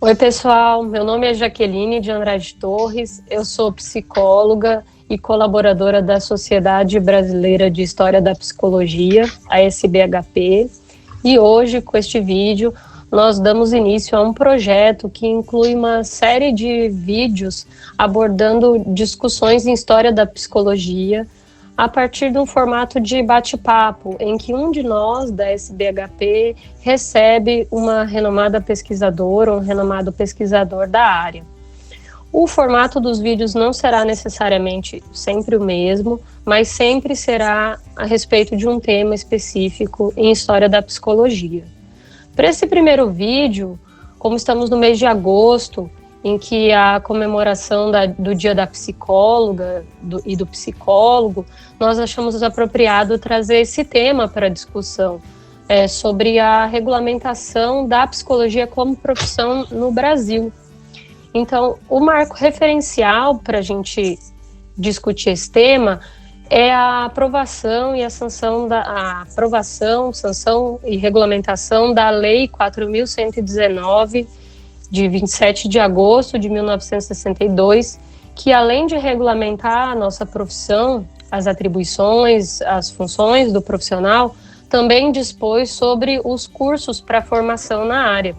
Oi, pessoal. Meu nome é Jaqueline de Andrade Torres. Eu sou psicóloga e colaboradora da Sociedade Brasileira de História da Psicologia, a SBHP. E hoje, com este vídeo, nós damos início a um projeto que inclui uma série de vídeos abordando discussões em história da psicologia a partir de um formato de bate-papo, em que um de nós, da SBHP, recebe uma renomada pesquisadora, um renomado pesquisador da área. O formato dos vídeos não será necessariamente sempre o mesmo, mas sempre será a respeito de um tema específico em história da psicologia. Para esse primeiro vídeo, como estamos no mês de agosto, em que a comemoração do Dia da Psicóloga e do Psicólogo, nós achamos apropriado trazer esse tema para a discussão, sobre a regulamentação da psicologia como profissão no Brasil. Então, o marco referencial para a gente discutir esse tema é a aprovação e a sanção sanção e regulamentação da Lei 4.119, de 27 de agosto de 1962, que além de regulamentar a nossa profissão, as atribuições, as funções do profissional, também dispôs sobre os cursos para formação na área.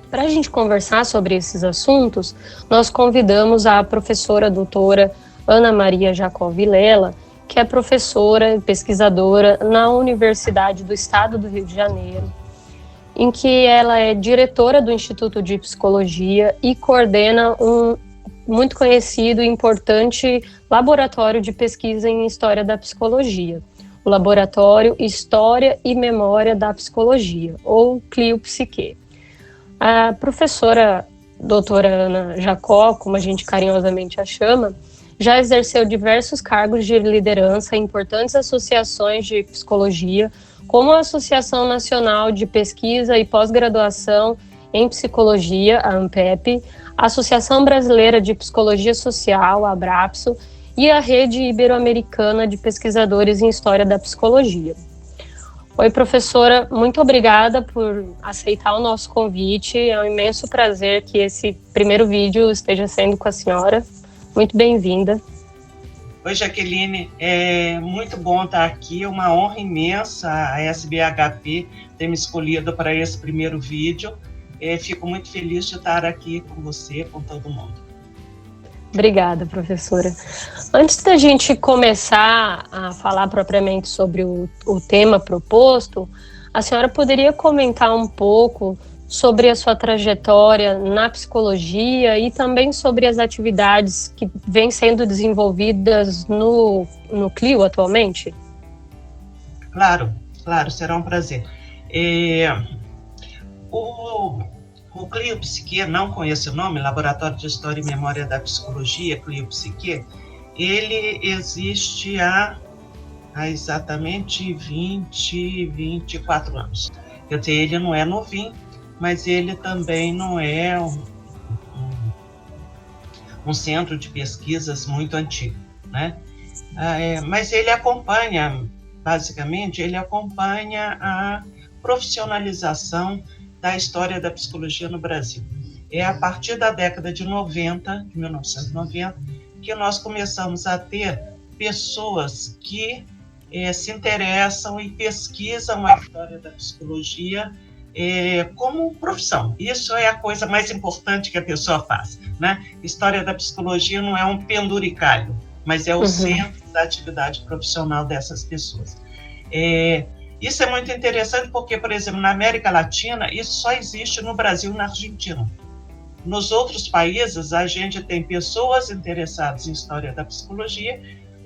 Para a gente conversar sobre esses assuntos, nós convidamos a professora doutora Ana Maria Jacó Vilela, que é professora e pesquisadora na Universidade do Estado do Rio de Janeiro, em que ela é diretora do Instituto de Psicologia e coordena um muito conhecido e importante laboratório de pesquisa em História da Psicologia, o Laboratório História e Memória da Psicologia, ou CLIO-Psique. A professora doutora Ana Jacó, como a gente carinhosamente a chama, já exerceu diversos cargos de liderança em importantes associações de psicologia, como a Associação Nacional de Pesquisa e Pós-Graduação em Psicologia, a ANPEP, a Associação Brasileira de Psicologia Social, a ABRAPSO, e a Rede Ibero-Americana de Pesquisadores em História da Psicologia. Oi, professora, muito obrigada por aceitar o nosso convite. É um imenso prazer que esse primeiro vídeo esteja sendo com a senhora. Muito bem-vinda. Oi, Jaqueline, é muito bom estar aqui, é uma honra imensa a SBHP ter me escolhido para esse primeiro vídeo. Fico muito feliz de estar aqui com você, com todo mundo. Obrigada, professora. Antes da gente começar a falar propriamente sobre o tema proposto, a senhora poderia comentar um pouco sobre a sua trajetória na psicologia e também sobre as atividades que vêm sendo desenvolvidas no CLIO atualmente? Claro, será um prazer. O CLIO-Psique, não conheço o nome, Laboratório de História e Memória da Psicologia, CLIO-Psique, ele existe há exatamente 24 anos. Quer dizer, ele não é novinho, mas ele também não é um centro de pesquisas muito antigo, né? Mas ele acompanha, basicamente, a profissionalização da história da psicologia no Brasil. É a partir da década de 1990, que nós começamos a ter pessoas que se interessam e pesquisam a história da psicologia como profissão. Isso é a coisa mais importante que a pessoa faz, né? História da psicologia não é um penduricalho, mas é o centro da atividade profissional dessas pessoas. Isso é muito interessante porque, por exemplo, na América Latina, isso só existe no Brasil e na Argentina. Nos outros países, a gente tem pessoas interessadas em história da psicologia,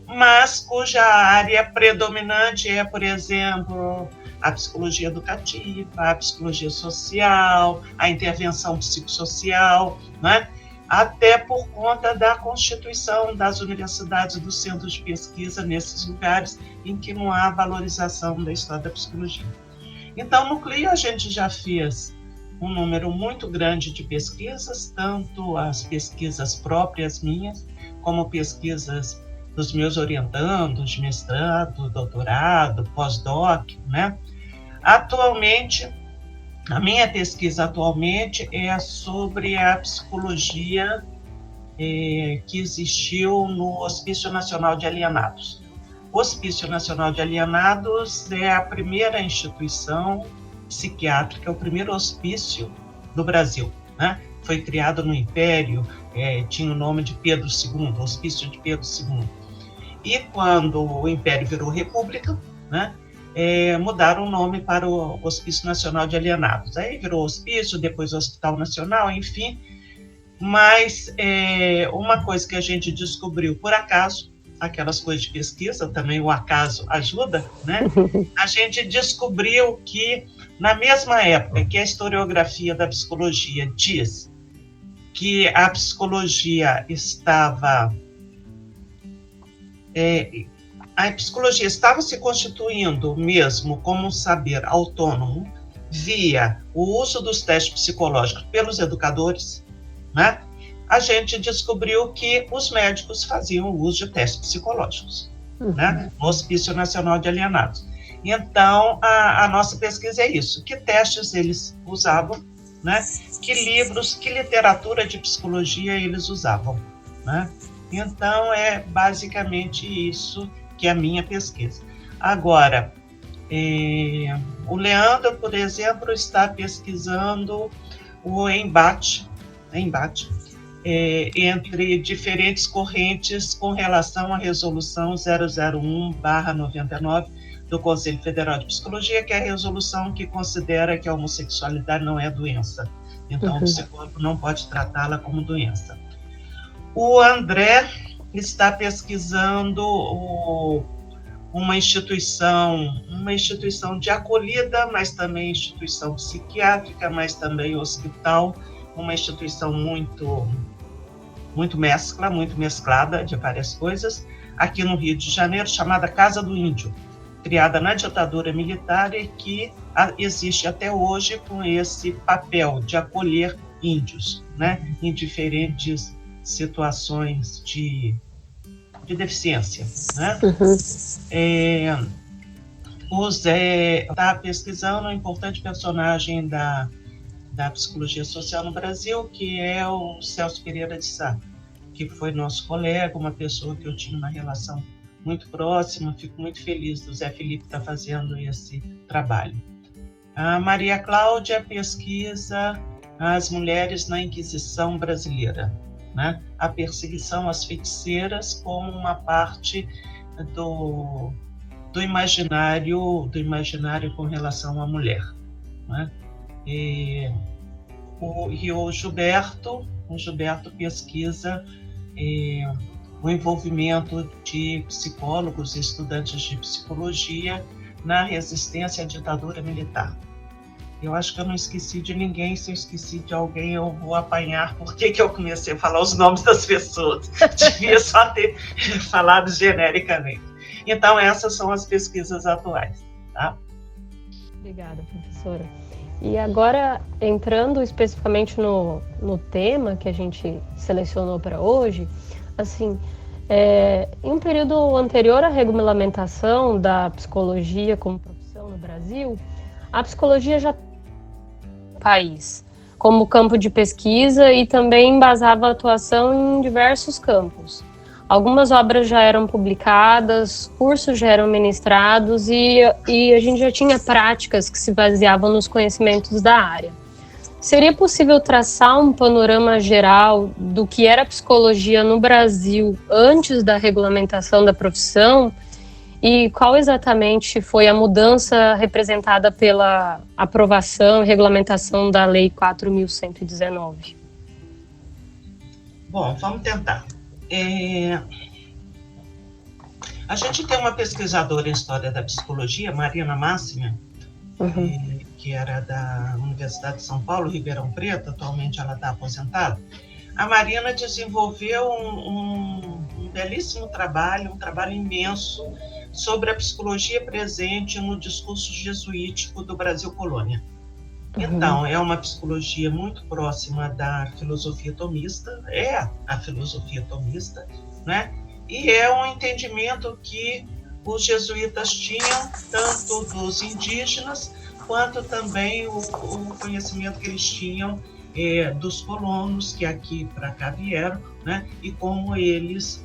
mas cuja área predominante é, por exemplo, a psicologia educativa, a psicologia social, a intervenção psicossocial, né? Até por conta da constituição das universidades e dos centros de pesquisa nesses lugares em que não há valorização da história da psicologia. Então, no CLIO, a gente já fez um número muito grande de pesquisas, tanto as pesquisas próprias minhas, como pesquisas dos meus orientandos, de mestrado, doutorado, pós-doc, né? Atualmente, A minha pesquisa atualmente é sobre a psicologia que existiu no Hospício Nacional de Alienados. O Hospício Nacional de Alienados é a primeira instituição psiquiátrica, o primeiro hospício do Brasil, né? Foi criado no Império, tinha o nome de Pedro II, Hospício de Pedro II. E quando o Império virou República, né, mudaram o nome para o Hospício Nacional de Alienados. Aí virou hospício, depois Hospital Nacional, enfim. Mas uma coisa que a gente descobriu por acaso, aquelas coisas de pesquisa, também o acaso ajuda, né? A gente descobriu que, na mesma época que a historiografia da psicologia diz que a psicologia estava se constituindo mesmo como um saber autônomo via o uso dos testes psicológicos pelos educadores, né? A gente descobriu que os médicos faziam uso de testes psicológicos, né? No Hospício Nacional de Alienados. Então, a nossa pesquisa é isso. Que testes eles usavam, né? Que livros, que literatura de psicologia eles usavam, né? Então, é basicamente isso que é a minha pesquisa. Agora, o Leandro, por exemplo, está pesquisando o embate entre diferentes correntes com relação à resolução 001/99 do Conselho Federal de Psicologia, que é a resolução que considera que a homossexualidade não é doença. Então, o psicólogo não pode tratá-la como doença. O André está pesquisando uma instituição de acolhida, mas também instituição psiquiátrica, mas também hospital, uma instituição muito mesclada de várias coisas, aqui no Rio de Janeiro, chamada Casa do Índio, criada na ditadura militar e que existe até hoje com esse papel de acolher índios, né, em diferentes situações de deficiência, né? O Zé está pesquisando um importante personagem da psicologia social no Brasil, que é o Celso Pereira de Sá, que foi nosso colega, uma pessoa que eu tinha uma relação muito próxima. Fico muito feliz do Zé Felipe estar fazendo esse trabalho. A Maria Cláudia pesquisa as mulheres na Inquisição brasileira, né? A perseguição às feiticeiras como uma parte do imaginário com relação à mulher, né? E o Gilberto pesquisa o envolvimento de psicólogos e estudantes de psicologia na resistência à ditadura militar. Eu acho que eu não esqueci de ninguém. Se eu esqueci de alguém, eu vou apanhar. Por que eu comecei a falar os nomes das pessoas? Devia só ter falado genericamente. Então, essas são as pesquisas atuais, tá? Obrigada, professora. E agora, entrando especificamente no tema que a gente selecionou para hoje, assim, em um período anterior à regulamentação da psicologia como profissão no Brasil, a psicologia já país como campo de pesquisa e também embasava a atuação em diversos campos. Algumas obras já eram publicadas, cursos já eram ministrados e a gente já tinha práticas que se baseavam nos conhecimentos da área. Seria possível traçar um panorama geral do que era a psicologia no Brasil antes da regulamentação da profissão? E qual exatamente foi a mudança representada pela aprovação e regulamentação da Lei 4.119? Bom, vamos tentar. A gente tem uma pesquisadora em História da Psicologia, Marina Máxima, que era da Universidade de São Paulo, Ribeirão Preto. Atualmente ela está aposentada. A Marina desenvolveu um belíssimo trabalho, um trabalho imenso, sobre a psicologia presente no discurso jesuítico do Brasil Colônia. Então, é uma psicologia muito próxima da filosofia tomista, a filosofia tomista, né? E é um entendimento que os jesuítas tinham, tanto dos indígenas quanto também o conhecimento que eles tinham dos colonos que aqui para cá vieram, né? E como eles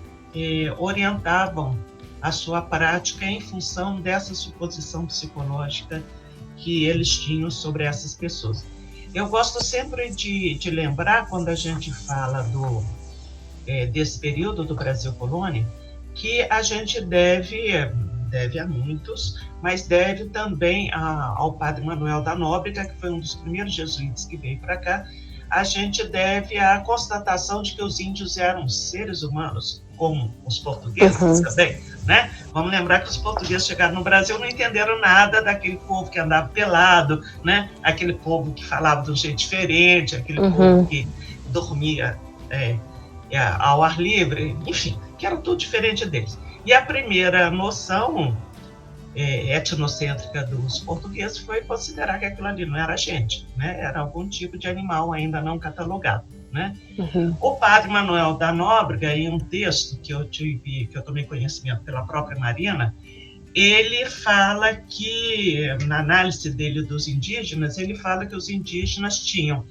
orientavam a sua prática em função dessa suposição psicológica que eles tinham sobre essas pessoas. Eu gosto sempre de lembrar, quando a gente fala desse período do Brasil colônia, que a gente deve a muitos, mas deve também ao padre Manuel da Nóbrega, que foi um dos primeiros jesuítas que veio para cá. A gente deve a constatação de que os índios eram seres humanos, como os portugueses também, né? Vamos lembrar que os portugueses chegaram no Brasil e não entenderam nada daquele povo que andava pelado, né? Aquele povo que falava de um jeito diferente, aquele povo que dormia ao ar livre, enfim, que era tudo diferente deles. E a primeira noção etnocêntrica dos portugueses foi considerar que aquilo ali não era gente, né? Era algum tipo de animal ainda não catalogado, né? O padre Manuel da Nóbrega, em um texto que eu tomei conhecimento pela própria Marina, ele fala que, na análise dele dos indígenas, ele fala que os indígenas tinham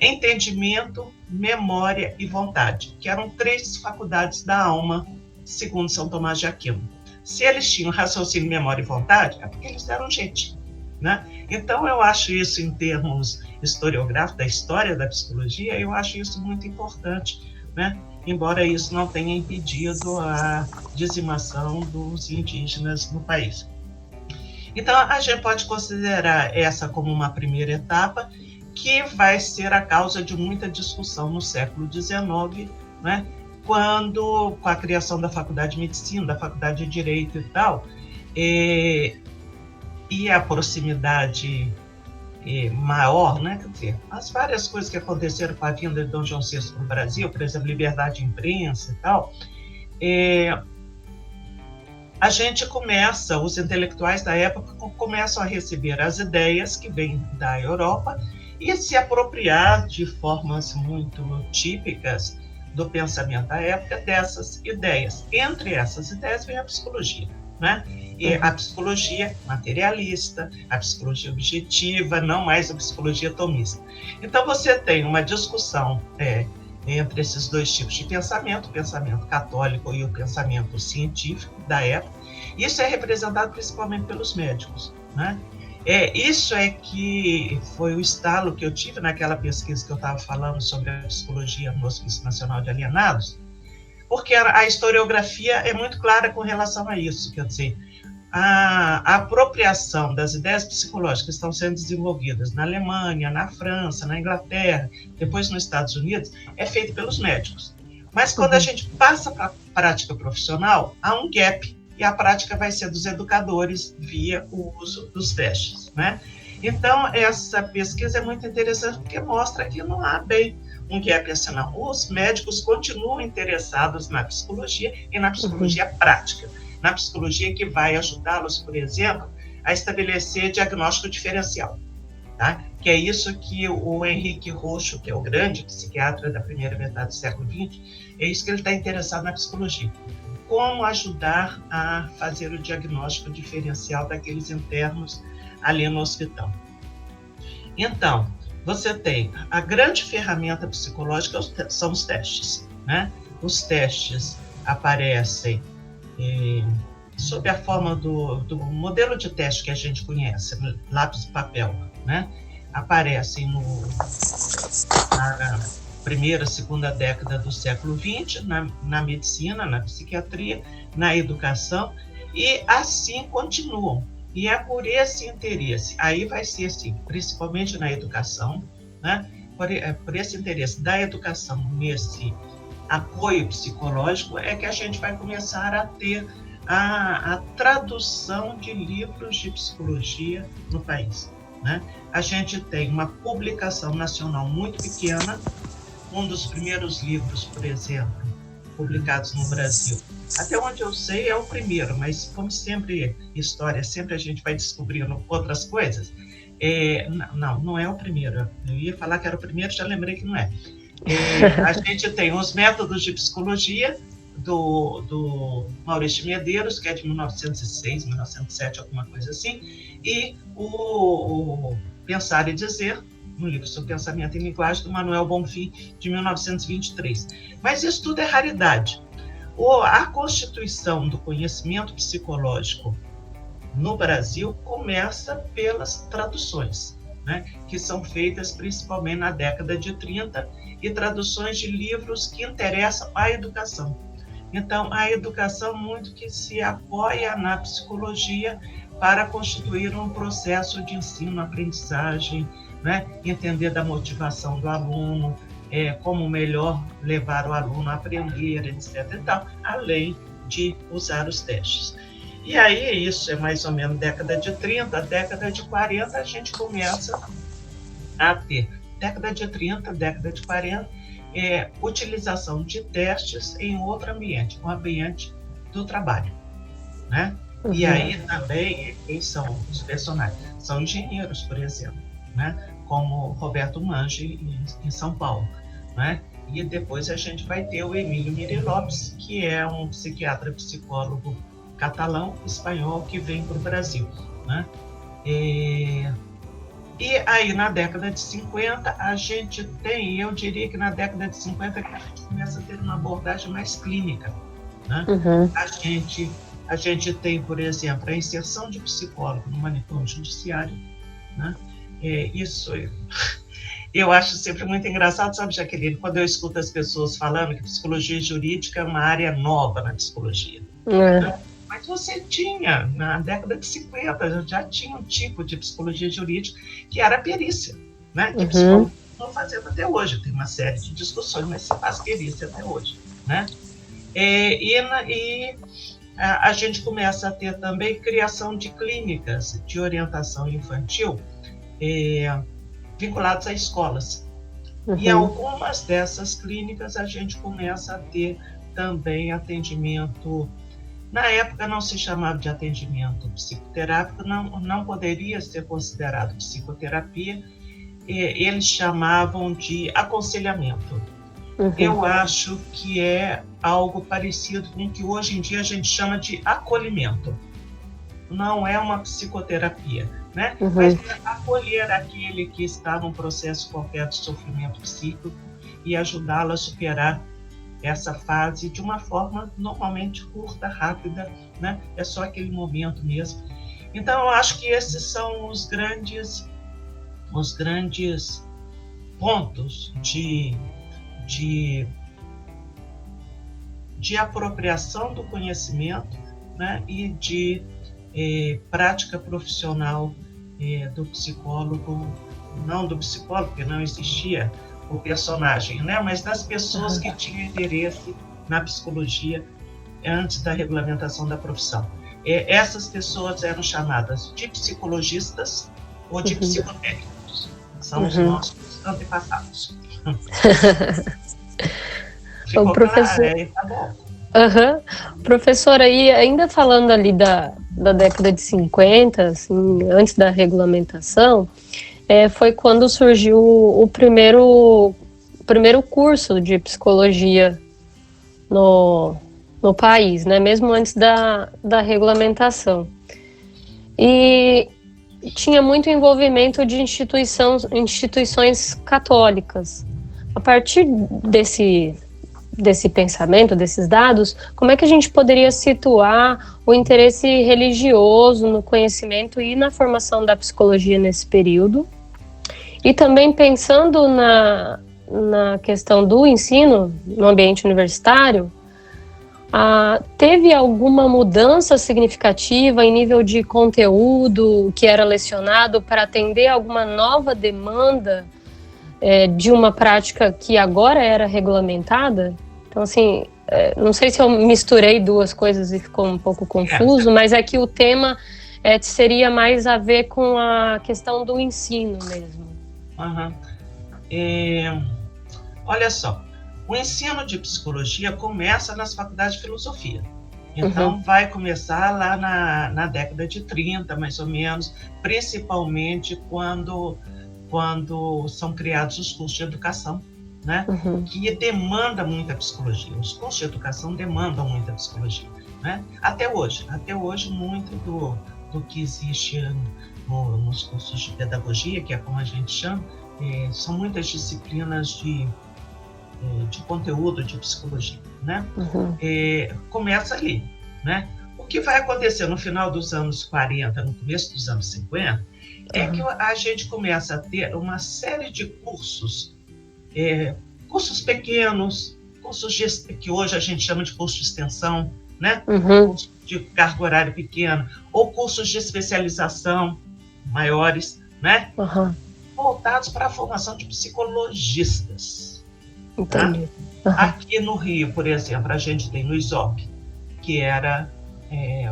entendimento, memória e vontade, que eram 3 faculdades da alma, segundo São Tomás de Aquino. Se eles tinham raciocínio, memória e vontade, é porque eles eram gente, né? Então, eu acho isso, em termos historiográficos, da história da psicologia, eu acho isso muito importante, né? Embora isso não tenha impedido a dizimação dos indígenas no país. Então, a gente pode considerar essa como uma primeira etapa, que vai ser a causa de muita discussão no século XIX, né? Quando, com a criação da Faculdade de Medicina, da Faculdade de Direito e tal, e a proximidade maior, né? Quer dizer, as várias coisas que aconteceram com a vinda de Dom João VI para o Brasil, por exemplo, liberdade de imprensa e tal, a gente começa, os intelectuais da época começam a receber as ideias que vêm da Europa e se apropriar de formas muito típicas do pensamento da época dessas ideias. Entre essas ideias vem a psicologia, né? E a psicologia materialista, a psicologia objetiva, não mais a psicologia tomista. Então você tem uma discussão entre esses 2 tipos de pensamento, o pensamento católico e o pensamento científico da época. Isso é representado principalmente pelos médicos, né? Isso que foi o estalo que eu tive naquela pesquisa que eu estava falando sobre a psicologia no Hospício Nacional de Alienados, porque a historiografia é muito clara com relação a isso, quer dizer, a apropriação das ideias psicológicas que estão sendo desenvolvidas na Alemanha, na França, na Inglaterra, depois nos Estados Unidos, é feita pelos médicos. Mas quando a gente passa para a prática profissional, há um gap, e a prática vai ser dos educadores via o uso dos testes, né? Então, essa pesquisa é muito interessante porque mostra que não há bem um gap assim, não. Os médicos continuam interessados na psicologia e na psicologia prática, na psicologia que vai ajudá-los, por exemplo, a estabelecer diagnóstico diferencial, tá? Que é isso que o Henrique Roxo, que é o grande psiquiatra da primeira metade do século XX, é isso que ele está interessado na psicologia. Como ajudar a fazer o diagnóstico diferencial daqueles internos ali no hospital. Então, você tem a grande ferramenta psicológica são os testes, né? Os testes aparecem sob a forma do modelo de teste que a gente conhece, lápis e papel, né? Aparecem na primeira, segunda década do século XX, na medicina, na psiquiatria, na educação, e assim continuam. E é por esse interesse, aí vai ser assim, principalmente na educação, né? Por esse interesse da educação, nesse apoio psicológico, é que a gente vai começar a ter a tradução de livros de psicologia no país, né? A gente tem uma publicação nacional muito pequena. Um dos primeiros livros, por exemplo, publicados no Brasil, até onde eu sei é o primeiro, mas como sempre, história, sempre a gente vai descobrindo outras coisas. Não é o primeiro. Eu ia falar que era o primeiro, já lembrei que não é. A gente tem os métodos de psicologia do Maurício de Medeiros, que é de 1906, 1907, alguma coisa assim, e o Pensar e Dizer, um livro sobre pensamento e linguagem, do Manuel Bonfim, de 1923. Mas isso tudo é raridade. A constituição do conhecimento psicológico no Brasil começa pelas traduções, né, que são feitas principalmente na década de 30, e traduções de livros que interessam à educação. Então, a educação muito que se apoia na psicologia para constituir um processo de ensino-aprendizagem, né, entender da motivação do aluno, como melhor levar o aluno a aprender, etc. e tal, além de usar os testes. E aí, isso é mais ou menos década de 30, década de 40, a gente começa a ter, década de 30, década de 40, utilização de testes em outro ambiente, o ambiente do trabalho, né? Uhum. E aí também, quem são os personagens? São engenheiros, por exemplo, né? Como Roberto Mange, em São Paulo, né? E depois a gente vai ter o Emílio Miri Lopes, que é um psiquiatra psicólogo catalão, espanhol, que vem para o Brasil, né? E aí, na década de 50, a gente tem, eu diria que na década de 50 que a gente começa a ter uma abordagem mais clínica, né? Uhum. A gente tem, por exemplo, a inserção de psicólogo no manicômio judiciário, né? Isso eu acho sempre muito engraçado, sabe, Jaqueline, quando eu escuto as pessoas falando que psicologia jurídica é uma área nova na psicologia. Né? Mas você tinha, na década de 50, já tinha um tipo de psicologia jurídica que era a perícia, né? Que psicólogos estão fazendo até hoje. Tem uma série de discussões, mas se faz perícia até hoje, né? E a gente começa a ter também criação de clínicas de orientação infantil vinculadas a escolas. E algumas dessas clínicas a gente começa a ter também atendimento. Na época não se chamava de atendimento psicoterápico, não poderia ser considerado psicoterapia, eles chamavam de aconselhamento. Eu acho que é algo parecido com o que hoje em dia a gente chama de acolhimento. Não é uma psicoterapia, né? Mas é acolher aquele que está num processo qualquer de sofrimento psíquico e ajudá-lo a superar essa fase de uma forma normalmente curta, rápida, né? É só aquele momento mesmo. Então, eu acho que esses são os grandes pontos de apropriação do conhecimento, né? E de prática profissional do psicólogo, não do psicólogo, porque não existia o personagem, né? Mas das pessoas que tinham interesse na psicologia antes da regulamentação da profissão. Essas pessoas eram chamadas de psicologistas ou de psicotécnicos. São os nossos antepassados. O professor... tá bom. Professor, aí, ainda falando ali da década de 50, assim, antes da regulamentação, foi quando surgiu o primeiro curso de psicologia no país, né? Mesmo antes da regulamentação. E tinha muito envolvimento de instituições católicas. A partir desse pensamento, desses dados, como é que a gente poderia situar o interesse religioso no conhecimento e na formação da psicologia nesse período? E também pensando na questão do ensino no ambiente universitário, teve alguma mudança significativa em nível de conteúdo que era lecionado para atender alguma nova demanda de uma prática que agora era regulamentada? Então, assim, não sei se eu misturei duas coisas e ficou um pouco confuso, mas é que o tema seria mais a ver com a questão do ensino mesmo. Olha só, o ensino de psicologia começa nas faculdades de filosofia. Então, vai começar lá na década de 30, mais ou menos, principalmente quando são criados os cursos de educação, né? Que demanda muita psicologia. Os cursos de educação demandam muita psicologia, né? Até hoje muito do que existe nos cursos de pedagogia, que é como a gente chama, são muitas disciplinas de conteúdo de psicologia, né? Começa ali, né? O que vai acontecer no final dos anos 40, no começo dos anos 50, é que a gente começa a ter uma série de cursos, cursos pequenos, cursos que hoje a gente chama de curso de extensão, né? Cursos de carga horária pequena, ou cursos de especialização maiores, né? Voltados para a formação de psicologistas. Entendi. Tá? Aqui no Rio, por exemplo, a gente tem no ISOP, que era,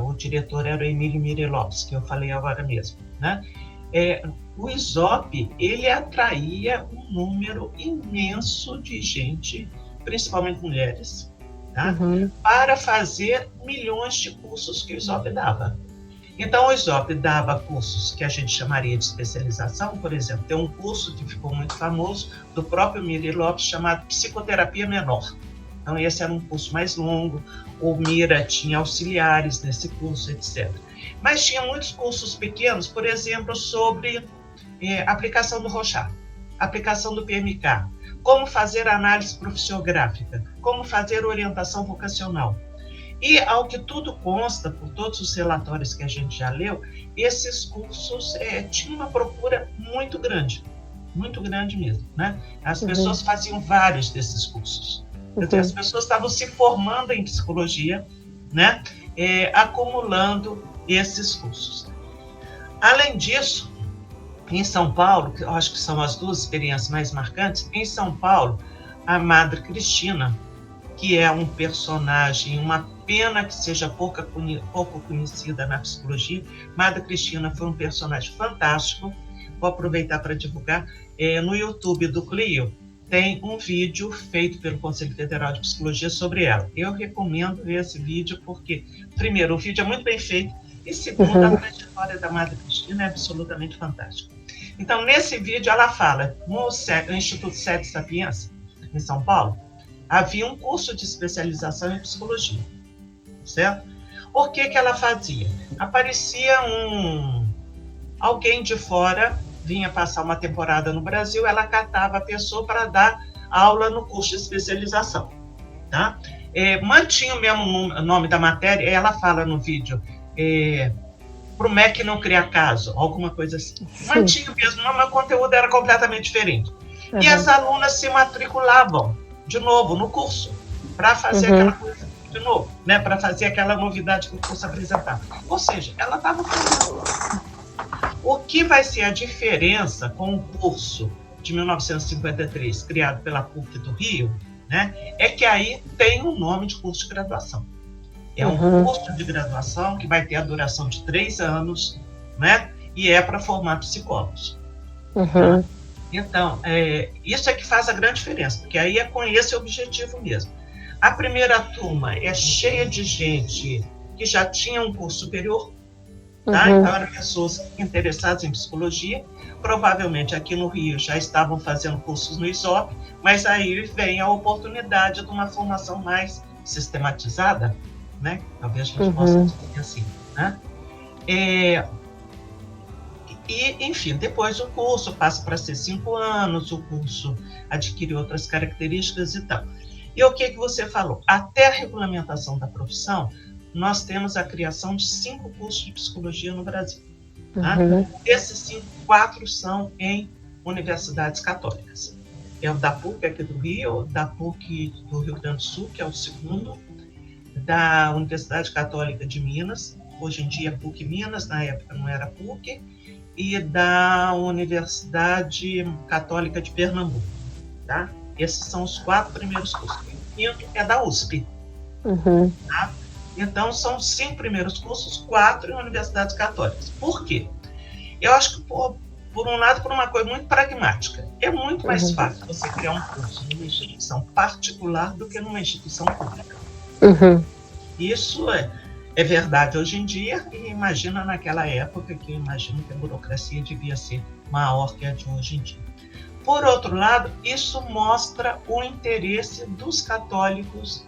o diretor era o Emílio Mire Lopes, que eu falei agora mesmo, né? O ISOP, ele atraía um número imenso de gente, principalmente mulheres, tá? Para fazer milhões de cursos que o ISOP dava. Então, o ISOP dava cursos que a gente chamaria de especialização, por exemplo, tem um curso que ficou muito famoso, do próprio Mire Lopes, chamado Psicoterapia Menor. Então, esse era um curso mais longo, o Mira tinha auxiliares nesse curso, etc. Mas tinha muitos cursos pequenos, por exemplo, sobre aplicação do Rorschach, aplicação do PMK, como fazer análise profissiográfica, como fazer orientação vocacional. E, ao que tudo consta, por todos os relatórios que a gente já leu, esses cursos tinham uma procura muito grande mesmo, né? As pessoas faziam vários desses cursos. As pessoas estavam se formando em psicologia, né? Acumulando esses cursos. Além disso, em São Paulo, que eu acho que são as duas experiências mais marcantes, em São Paulo, a Madre Cristina, que é um personagem, uma pena que seja pouco conhecida na psicologia. Madre Cristina foi um personagem fantástico. Vou aproveitar para divulgar. No YouTube do Clio tem um vídeo feito pelo Conselho Federal de Psicologia sobre ela. Eu recomendo ver esse vídeo porque, primeiro, o vídeo é muito bem feito e, segundo, a trajetória da Madre Cristina é absolutamente fantástica. Então, nesse vídeo, ela fala, no Instituto Sede Sapienza, em São Paulo, havia um curso de especialização em psicologia, certo? O que ela fazia? Aparecia alguém de fora, vinha passar uma temporada no Brasil, ela catava a pessoa para dar aula no curso de especialização, tá? Mantinha o mesmo nome da matéria, ela fala no vídeo, para o MEC não criar caso, alguma coisa assim. Mantinha o mesmo nome, mas o conteúdo era completamente diferente. E as alunas se matriculavam de novo no curso, para fazer aquela coisa de novo, né? Para fazer aquela novidade que o curso apresentava. Ou seja, ela estava fazendo. O que vai ser a diferença com o curso de 1953, criado pela PUC do Rio, né? É que aí tem o nome de curso de graduação. É um curso de graduação que vai ter a duração de 3 anos, né? E é para formar psicólogos. Tá? Então, isso é que faz a grande diferença, porque aí é com esse objetivo mesmo. A primeira turma é cheia de gente que já tinha um curso superior, tá? Então eram pessoas interessadas em psicologia, provavelmente aqui no Rio já estavam fazendo cursos no ISOP, mas aí vem a oportunidade de uma formação mais sistematizada, né? Talvez a gente possa dizer assim, né? E, enfim, depois o curso passa para ser 5 anos, o curso adquire outras características e tal. E o que você falou? Até a regulamentação da profissão, nós temos a criação de 5 cursos de psicologia no Brasil. Tá? Esses 5, 4 são em universidades católicas. É o da PUC aqui do Rio, da PUC do Rio Grande do Sul, que é o segundo, da Universidade Católica de Minas, hoje em dia é PUC Minas, na época não era PUC, e da Universidade Católica de Pernambuco, tá? Esses são os 4 primeiros cursos. O quinto é da USP, tá? Então, são 5 primeiros cursos, 4 em universidades católicas. Por quê? Eu acho que, por um lado, por uma coisa muito pragmática. É muito mais fácil você criar um curso numa instituição particular do que numa instituição pública. Isso é verdade hoje em dia, e imagina naquela época, que eu imagino que a burocracia devia ser maior que a de hoje em dia. Por outro lado, isso mostra o interesse dos católicos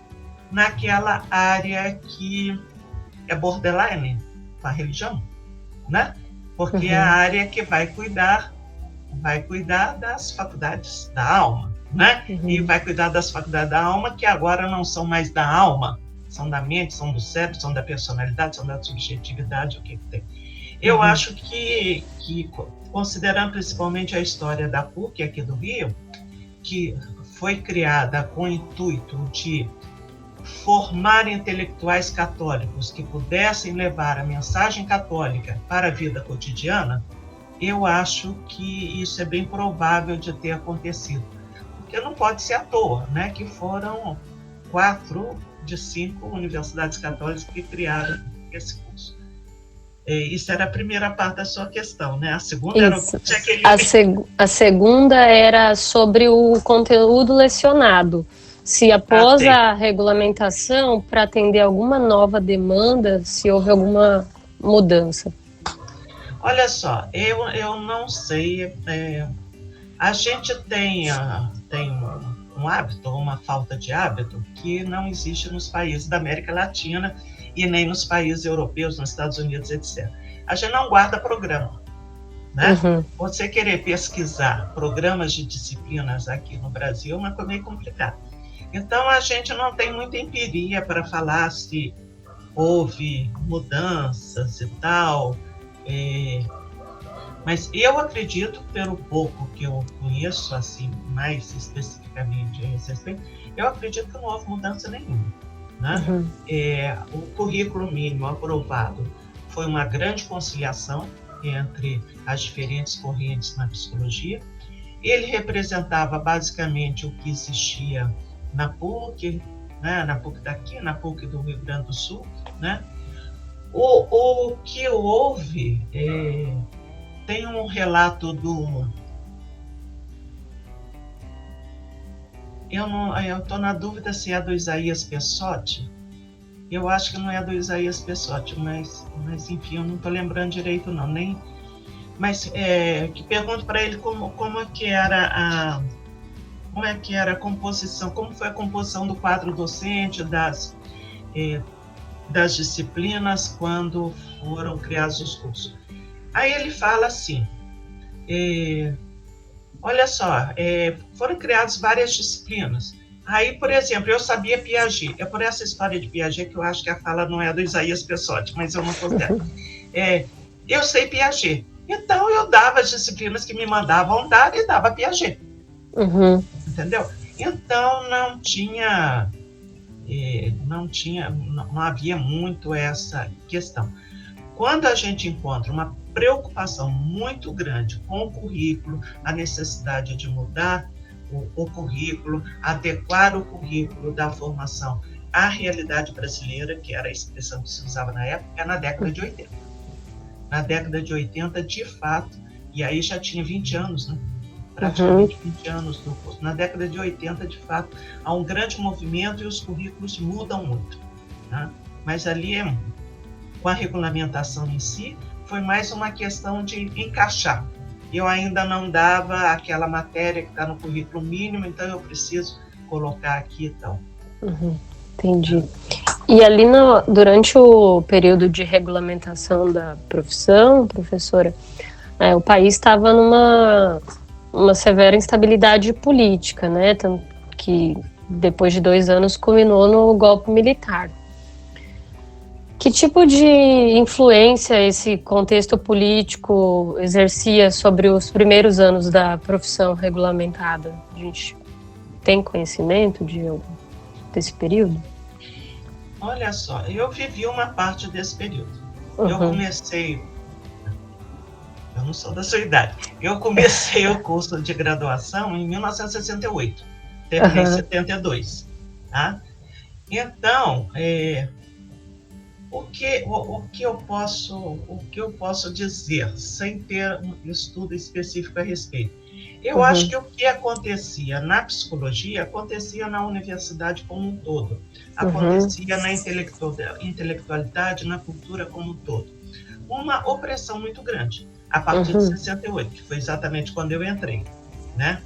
naquela área que é borderline com a religião, né? Porque é a área que vai cuidar das faculdades da alma, né? E vai cuidar das faculdades da alma que agora não são mais da alma, são da mente, são do cérebro, são da personalidade, são da subjetividade, o que tem. Eu acho que, considerando principalmente a história da PUC aqui do Rio, que foi criada com o intuito de formar intelectuais católicos que pudessem levar a mensagem católica para a vida cotidiana, eu acho que isso é bem provável de ter acontecido. Porque não pode ser à toa, né? Que foram 4 de 5 universidades católicas que criaram esse curso. Isso era a primeira parte da sua questão, né? A segunda era a segunda era sobre o conteúdo lecionado. Se após a regulamentação, para atender alguma nova demanda, se houve alguma mudança. Olha só, eu não sei. A gente tem um hábito, uma falta de hábito, que não existe nos países da América Latina e nem nos países europeus, nos Estados Unidos, etc. A gente não guarda programa, né? Você querer pesquisar programas de disciplinas aqui no Brasil é uma coisa meio complicada. Então, a gente não tem muita empiria para falar se houve mudanças e tal. Mas eu acredito, pelo pouco que eu conheço, assim, mais especificamente a esse respeito, eu acredito que não houve mudança nenhuma, né? O currículo mínimo aprovado foi uma grande conciliação entre as diferentes correntes na psicologia. Ele representava basicamente o que existia na PUC, né? Na PUC daqui, na PUC do Rio Grande do Sul, né? O que houve, tem um relato do... Eu estou na dúvida se é do Isaías Pessotti. Eu acho que não é do Isaías Pessotti, mas enfim, eu não estou lembrando direito não. Mas que pergunto para ele como é que era a composição, como foi a composição do quadro docente das disciplinas quando foram criados os cursos. Aí ele fala assim, olha só, foram criadas várias disciplinas. Aí, por exemplo, eu sabia Piaget. É por essa história de Piaget que eu acho que a fala não é do Isaías Pessotti, mas eu não considero. Eu sei Piaget. Então, eu dava as disciplinas que me mandavam dar e dava Piaget. Entendeu? Então, não havia muito essa questão. Quando a gente encontra uma preocupação muito grande com o currículo, a necessidade de mudar o currículo, adequar o currículo da formação à realidade brasileira, que era a expressão que se usava na época, é na década de 80. Na década de 80, de fato, e aí já tinha 20 anos, né? Praticamente 20 anos do curso. Na década de 80, de fato, há um grande movimento e os currículos mudam muito, né? Mas ali, com a regulamentação em si, foi mais uma questão de encaixar. Eu ainda não dava aquela matéria que está no currículo mínimo, então eu preciso colocar aqui e tal. Entendi. E ali durante o período de regulamentação da profissão, professora, o país estava numa severa instabilidade política, né? Tanto que depois de 2 anos culminou no golpe militar. Que tipo de influência esse contexto político exercia sobre os primeiros anos da profissão regulamentada? A gente tem conhecimento desse período? Olha só, eu vivi uma parte desse período. Eu comecei... Eu não sou da sua idade. Eu comecei o curso de graduação em 1968. Terminei em 72. Tá? Então... O que eu posso dizer, sem ter um estudo específico a respeito? Eu acho que o que acontecia na psicologia, acontecia na universidade como um todo. Acontecia na intelectualidade, na cultura como um todo. Uma opressão muito grande, a partir de 68, que foi exatamente quando eu entrei. né?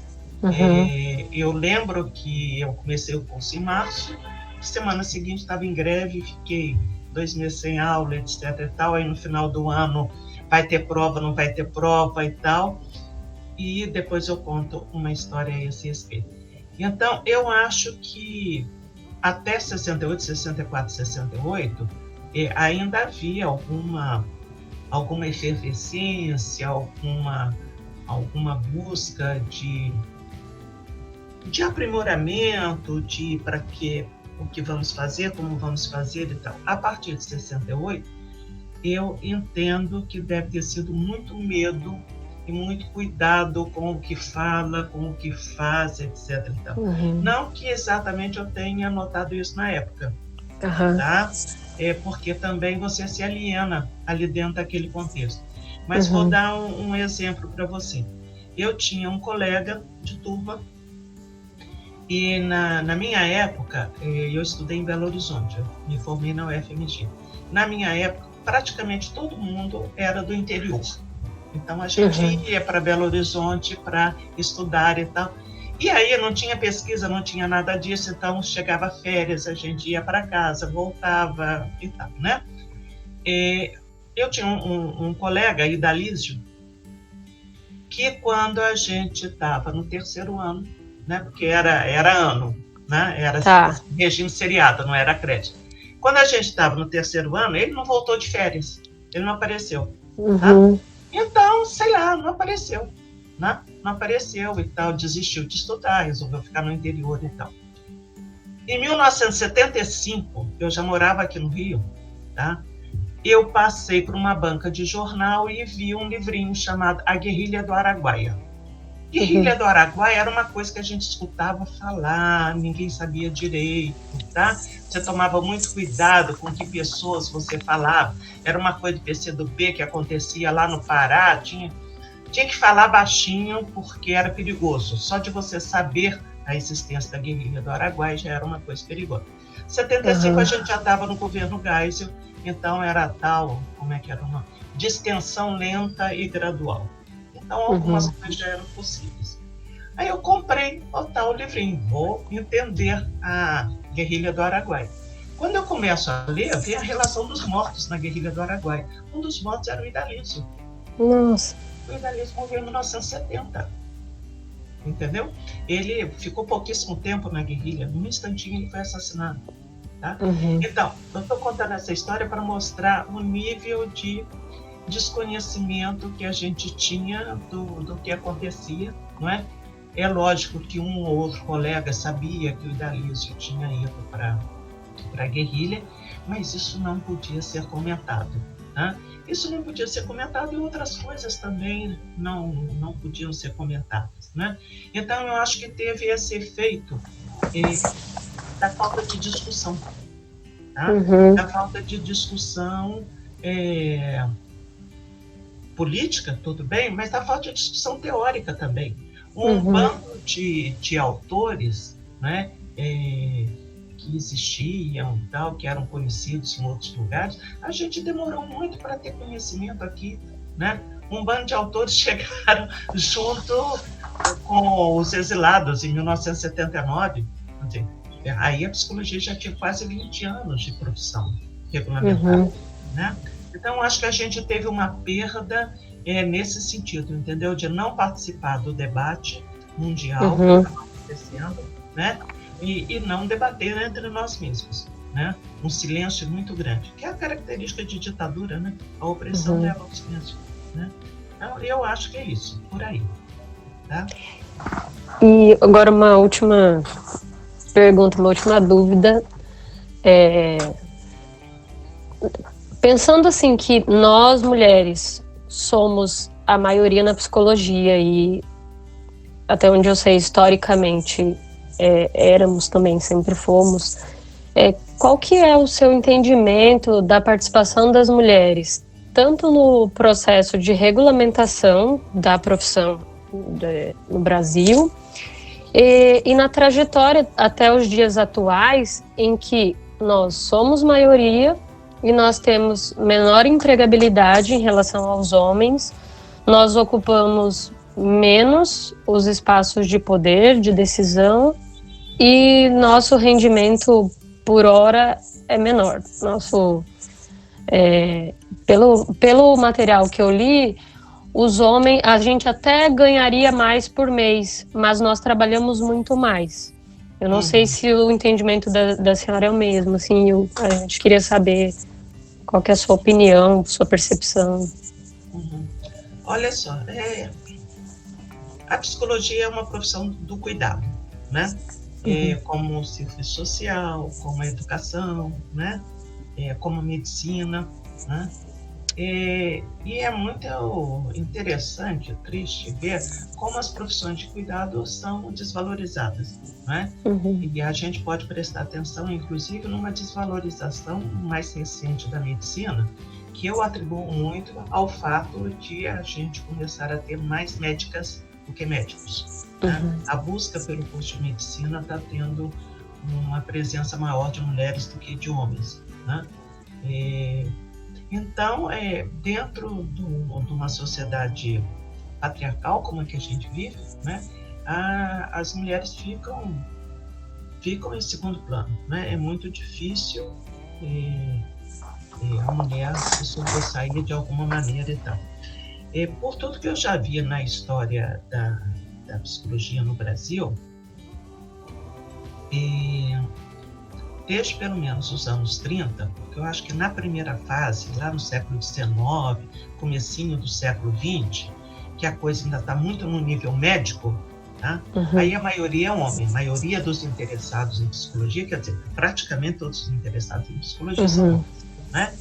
Eu lembro que eu comecei o curso em março, semana seguinte estava em greve, fiquei 2 meses sem aula, etc e tal, aí no final do ano vai ter prova, não vai ter prova e tal, e depois eu conto uma história a esse respeito. Então, eu acho que até 68, 64, 68, ainda havia alguma efervescência, alguma busca de aprimoramento, de para que o que vamos fazer, como vamos fazer e tal. A partir de 68, eu entendo que deve ter sido muito medo e muito cuidado com o que fala, com o que faz, etc. E tal. Não que exatamente eu tenha notado isso na época, tá? Porque também você se aliena ali dentro daquele contexto. Mas vou dar um exemplo para você. Eu tinha um colega de turma e na minha época, eu estudei em Belo Horizonte, eu me formei na UFMG. Na minha época, praticamente todo mundo era do interior. Então, a gente ia para Belo Horizonte para estudar e tal. E aí não tinha pesquisa, não tinha nada disso, então chegava férias, a gente ia para casa, voltava e tal, né? Eu tinha um colega, Idalísio, que quando a gente estava no terceiro ano, né? Porque era ano, né? Era regime seriado, não era crédito. Quando a gente estava no terceiro ano, ele não voltou de férias, ele não apareceu. Tá? Então, sei lá, não apareceu, né? Não apareceu e tal, desistiu de estudar, resolveu ficar no interior e tal. Em 1975, eu já morava aqui no Rio, tá? Eu passei por uma banca de jornal e vi um livrinho chamado A Guerrilha do Araguaia. Guerrilha do Araguaia era uma coisa que a gente escutava falar, ninguém sabia direito, tá? Você tomava muito cuidado com que pessoas você falava. Era uma coisa do PCdoB que acontecia lá no Pará, tinha que falar baixinho porque era perigoso. Só de você saber a existência da Guerrilha do Araguaia já era uma coisa perigosa. Em 75 a gente já estava no governo Geisel, então era tal, como é que era o nome? De extensão lenta e gradual. Então, algumas coisas já eram possíveis. Aí eu comprei o tal livrinho, vou entender a Guerrilha do Araguaia. Quando eu começo a ler, vem a relação dos mortos na Guerrilha do Araguaia. Um dos mortos era o Idalísio. Nossa. O Idalísio morreu em 1970. Entendeu? Ele ficou pouquíssimo tempo na guerrilha, num instantinho ele foi assassinado. Tá? Então, eu estou contando essa história para mostrar o nível de desconhecimento que a gente tinha do que acontecia, não é? É lógico que um ou outro colega sabia que o Idalísio tinha ido para a guerrilha, mas isso não podia ser comentado, tá? Isso não podia ser comentado e outras coisas também não podiam ser comentadas, né? Então, eu acho que teve esse efeito da falta de discussão, tá? Da falta de discussão política, tudo bem, mas da falta de discussão teórica também. Um bando de autores, né, que existiam, tal, que eram conhecidos em outros lugares, a gente demorou muito para ter conhecimento aqui, né? Um bando de autores chegaram junto com os exilados em 1979. Aí a psicologia já tinha quase 20 anos de profissão regulamentada, né? Então, acho que a gente teve uma perda nesse sentido, entendeu? De não participar do debate mundial que estava acontecendo, né? E não debater entre nós mesmos, né? Um silêncio muito grande, que é a característica de ditadura, né? A opressão leva ao silêncio, né? Então, eu acho que é isso, por aí. Tá? E agora uma última pergunta, uma última dúvida. Pensando assim que nós, mulheres, somos a maioria na psicologia e até onde eu sei, historicamente, éramos também, sempre fomos. Qual que é o seu entendimento da participação das mulheres, tanto no processo de regulamentação da profissão no Brasil e na trajetória até os dias atuais, em que nós somos maioria e nós temos menor empregabilidade em relação aos homens, nós ocupamos menos os espaços de poder, de decisão, e nosso rendimento por hora é menor. Pelo material que eu li, os homens, a gente até ganharia mais por mês, mas nós trabalhamos muito mais. Eu não sei se o entendimento da senhora é o mesmo, assim, a gente queria saber qual que é a sua opinião, sua percepção. Olha só, a psicologia é uma profissão do cuidado, né? Como o serviço social, como a educação, né? Como a medicina, né? E é muito interessante, triste ver como as profissões de cuidado são desvalorizadas, né? E a gente pode prestar atenção, inclusive, numa desvalorização mais recente da medicina, que eu atribuo muito ao fato de a gente começar a ter mais médicas do que médicos. Né? A busca pelo curso de medicina está tendo uma presença maior de mulheres do que de homens, né? Então, dentro de uma sociedade patriarcal como a que a gente vive, né, as mulheres ficam em segundo plano, né? É muito difícil a mulher se sobressair de alguma maneira e tal. Por tudo que eu já vi na história da psicologia no Brasil, desde pelo menos os anos 30, porque eu acho que na primeira fase, lá no século XIX, comecinho do século XX, que a coisa ainda está muito no nível médico, tá? Aí a maioria é homem, a maioria dos interessados em psicologia, quer dizer, praticamente todos os interessados em psicologia são homens, né?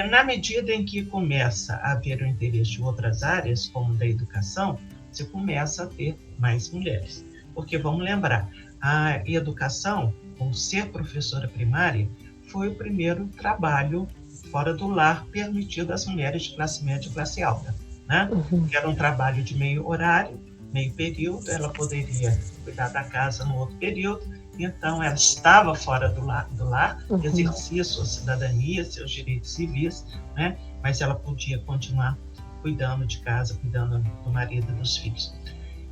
Na medida em que começa a haver o interesse de outras áreas, como da educação, você começa a ter mais mulheres. Porque, vamos lembrar, a educação, ou ser professora primária, foi o primeiro trabalho fora do lar permitido às mulheres de classe média e classe alta, né? Que era um trabalho de meio horário, meio período, ela poderia cuidar da casa no outro período, então ela estava fora do lar, exercia sua cidadania, seus direitos civis, né? Mas ela podia continuar cuidando de casa, cuidando do marido e dos filhos.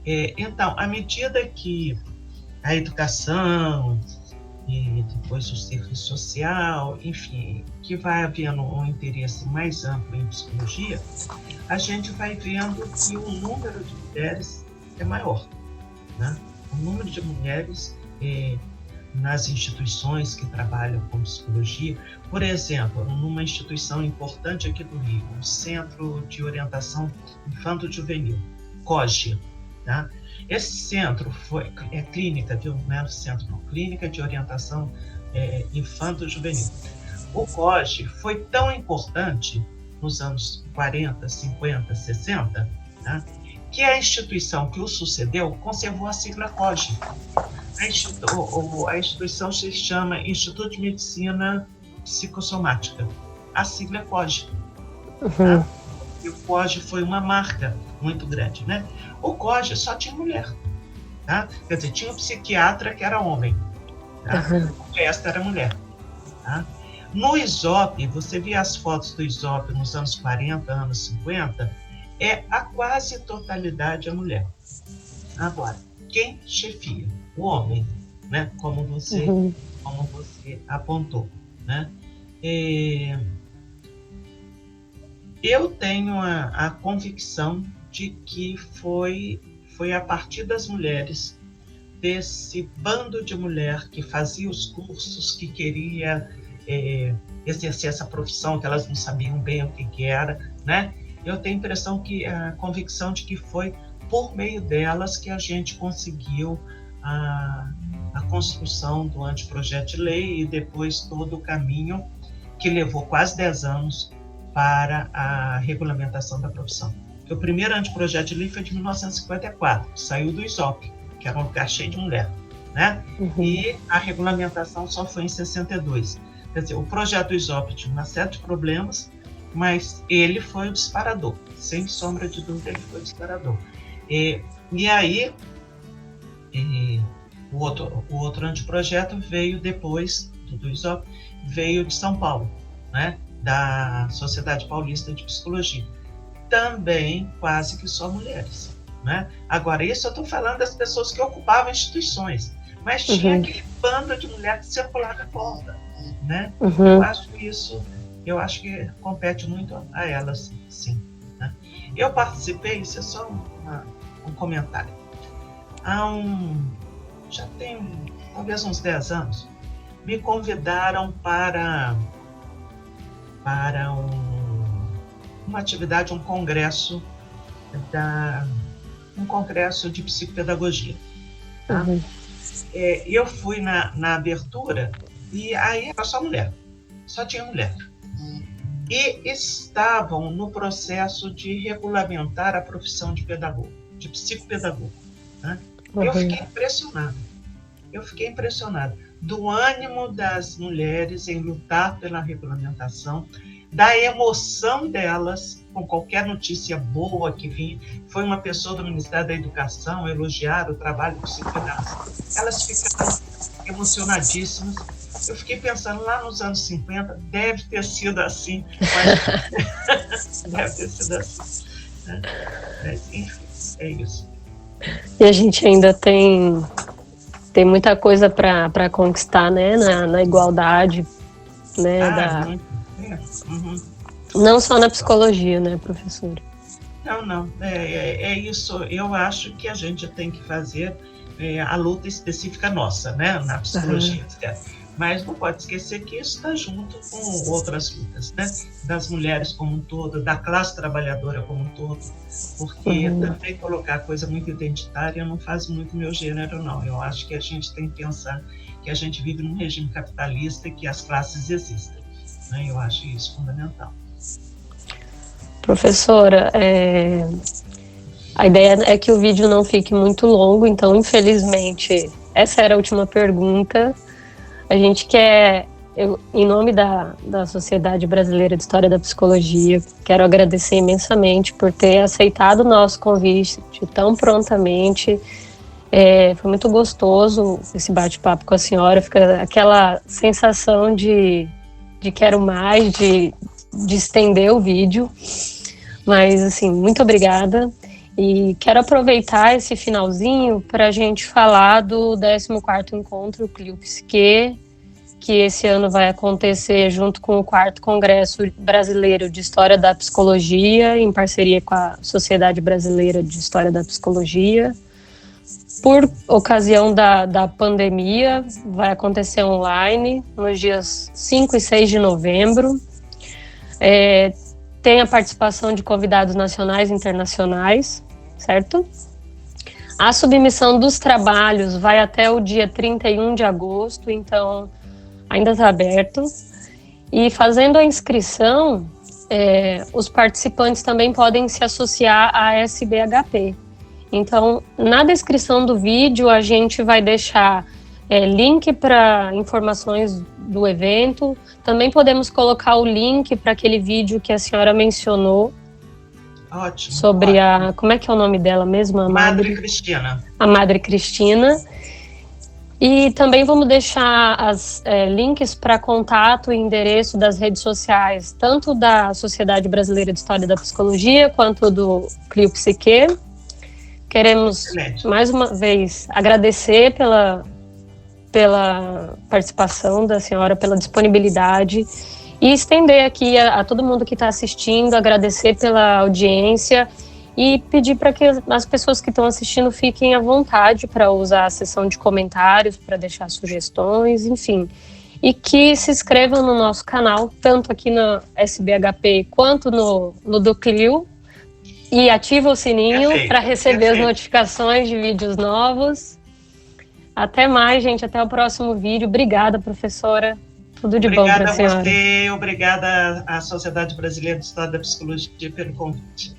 Então, à medida que a educação e depois o serviço social, enfim, que vai havendo um interesse mais amplo em psicologia, a gente vai vendo que o número de mulheres é maior, né? O número de mulheres nas instituições que trabalham com psicologia, por exemplo, numa instituição importante aqui do Rio, o Centro de Orientação Infanto-Juvenil, COGE, tá? Esse centro é clínica, viu? Não é centro, não, Clínica de Orientação Infanto-Juvenil. O COGE foi tão importante nos anos 40, 50, 60, tá? Que a instituição que o sucedeu conservou a sigla COGE. A instituição se chama Instituto de Medicina Psicossomática. A sigla é COGE. Tá? E o COGE foi uma marca muito grande, né? O COGE só tinha mulher, tá? Quer dizer, tinha um psiquiatra que era homem, tá? O resto era mulher, tá? No ISOP, você vê as fotos do ISOP nos anos 40, anos 50, a quase totalidade é mulher. Agora, quem chefia? O homem, né? Como você apontou, né? Eu tenho a convicção de que foi a partir das mulheres, desse bando de mulher que fazia os cursos, que queria exercer essa profissão, que elas não sabiam bem o que era, né? Eu tenho a convicção de que foi por meio delas que a gente conseguiu a construção do anteprojeto de lei e depois todo o caminho que levou quase 10 anos para a regulamentação da profissão. Porque o primeiro anteprojeto de lei foi de 1954, saiu do ISOP, que era um lugar cheio de mulher, né? E a regulamentação só foi em 62. Quer dizer, o projeto do ISOP tinha uma série de problemas, mas ele foi o disparador, sem sombra de dúvida, ele foi o disparador. E aí, o outro anteprojeto veio depois do ISOP, veio de São Paulo, né? Da Sociedade Paulista de Psicologia. Também quase que só mulheres, né? Agora, isso eu estou falando das pessoas que ocupavam instituições, mas tinha aquele bando de mulheres que circulava volta, né? Eu acho que compete muito a elas, sim. Né? Eu participei, isso é só um comentário. Já tem talvez uns 10 anos, me convidaram para uma atividade, um congresso de psicopedagogia. Tá? Eu fui na abertura e aí era só mulher, só tinha mulher. E estavam no processo de regulamentar a profissão de pedagogo, de psicopedagogo. Né? Eu fiquei impressionada do ânimo das mulheres em lutar pela regulamentação, da emoção delas com qualquer notícia boa que vinha. Foi uma pessoa do Ministério da Educação elogiar o trabalho do psicopedagogo. Elas ficaram emocionadíssimas. Eu fiquei pensando, lá nos anos 50, deve ter sido assim. Deve ter sido assim. Né? Enfim, é isso. E a gente ainda tem muita coisa para conquistar, né, na igualdade, né, não só na psicologia, né, professora? Não, é isso. Eu acho que a gente tem que fazer a luta específica nossa, né, na psicologia, mas não pode esquecer que isso está junto com outras lutas, né, das mulheres como um todo, da classe trabalhadora como um todo, porque também colocar coisa muito identitária não faz muito meu gênero, não. Eu acho que a gente tem que pensar que a gente vive num regime capitalista e que as classes existem, né? Eu acho isso fundamental. Professora, a ideia é que o vídeo não fique muito longo, então, infelizmente, essa era a última pergunta. A gente quer, em nome da Sociedade Brasileira de História da Psicologia, quero agradecer imensamente por ter aceitado o nosso convite tão prontamente. Foi muito gostoso esse bate-papo com a senhora, fica aquela sensação de quero mais, de estender o vídeo. Mas, assim, muito obrigada. E quero aproveitar esse finalzinho para a gente falar do 14º Encontro Clio Psique, que esse ano vai acontecer junto com o 4º Congresso Brasileiro de História da Psicologia, em parceria com a Sociedade Brasileira de História da Psicologia. Por ocasião da pandemia, vai acontecer online nos dias 5 e 6 de novembro. Tem a participação de convidados nacionais e internacionais, certo? A submissão dos trabalhos vai até o dia 31 de agosto, então ainda está aberto. E fazendo a inscrição, os participantes também podem se associar à SBHP. Então, na descrição do vídeo, a gente vai deixar link para informações do evento. Também podemos colocar o link para aquele vídeo que a senhora mencionou. Ótimo. Sobre ótimo. Como é que é o nome dela mesmo? Madre Cristina. A Madre Cristina. E também vamos deixar links para contato e endereço das redes sociais, tanto da Sociedade Brasileira de História da Psicologia, quanto do Clio Psique. Queremos, mais uma vez, agradecer pela participação da senhora, pela disponibilidade, e estender aqui a todo mundo que está assistindo, agradecer pela audiência e pedir para que as pessoas que estão assistindo fiquem à vontade para usar a seção de comentários, para deixar sugestões, enfim. E que se inscrevam no nosso canal, tanto aqui na SBHP quanto no do Clio, e ativa o sininho para receber as notificações de vídeos novos. Até mais, gente. Até o próximo vídeo. Obrigada, professora. Tudo de bom para a senhora. Obrigada a você. Obrigada à Sociedade Brasileira de História da Psicologia pelo convite.